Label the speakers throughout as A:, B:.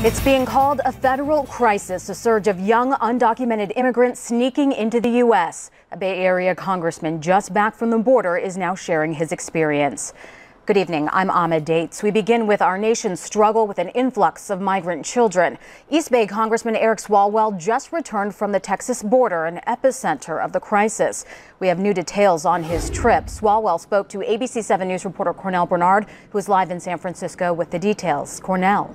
A: It's being called a federal crisis, a surge of young undocumented immigrants sneaking into the U.S. A Bay Area congressman just back from the border is now sharing his experience. Good evening, I'm Ahmed Dates. We begin with our nation's struggle with an influx of migrant children. East Bay Congressman Eric Swalwell just returned from the Texas border, an epicenter of the crisis. We have new details on his trip. Swalwell spoke to ABC 7 News reporter Cornell Bernard, who is live in San Francisco with the details. Cornell.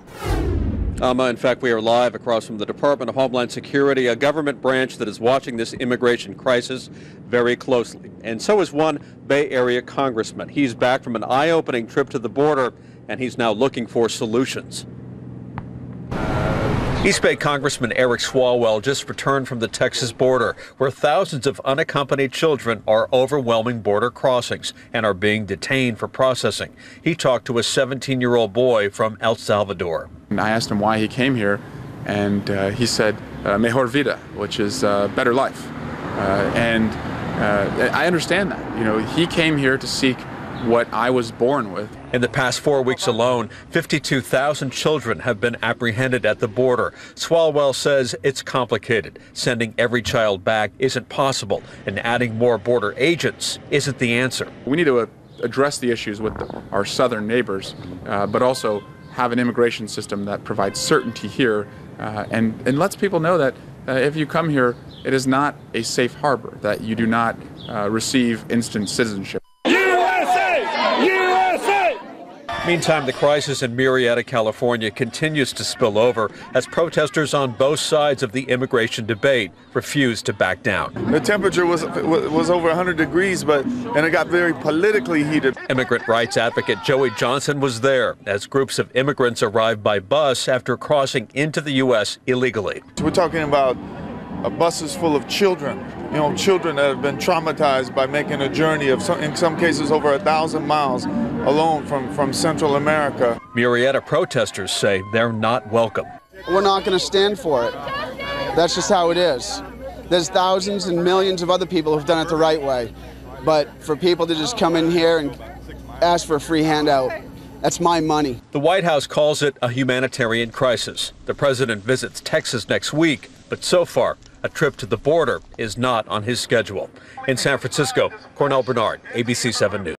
B: In fact, we are live across from the Department of Homeland Security, a government branch that is watching this immigration crisis very closely. And so is one Bay Area congressman. He's back from an eye-opening trip to the border, and he's now looking for solutions. East Bay Congressman Eric Swalwell just returned from the Texas border, where thousands of unaccompanied children are overwhelming border crossings and are being detained for processing. He talked to a 17-year-old boy from El Salvador.
C: And I asked him why he came here, and he said, mejor vida, which is better life. And I understand that. You know, he came here to seek what I was born with.
B: In the past 4 weeks alone, 52,000 children have been apprehended at the border. Swalwell says it's complicated. Sending every child back isn't possible, and adding more border agents isn't the answer.
C: We need to address the issues with our southern neighbors, but also have an immigration system that provides certainty here and lets people know that if you come here, it is not a safe harbor, that you do not receive instant citizenship.
B: Meantime, the crisis in Murrieta, California continues to spill over as protesters on both sides of the immigration debate refuse to back down.
D: The temperature was over 100 degrees, and it got very politically heated.
B: Immigrant rights advocate Joey Johnson was there as groups of immigrants arrived by bus after crossing into the U.S. illegally.
D: We're talking about buses full of children, children that have been traumatized by making a journey of, in some cases, over 1,000 miles alone from Central America.
B: Murrieta protesters say they're not welcome.
E: We're not going to stand for it. That's just how it is. There's thousands and millions of other people who've done it the right way. But for people to just come in here and ask for a free handout, that's my money.
B: The White House calls it a humanitarian crisis. The president visits Texas next week, but so far, a trip to the border is not on his schedule. In San Francisco, Cornell Bernard, ABC 7 News.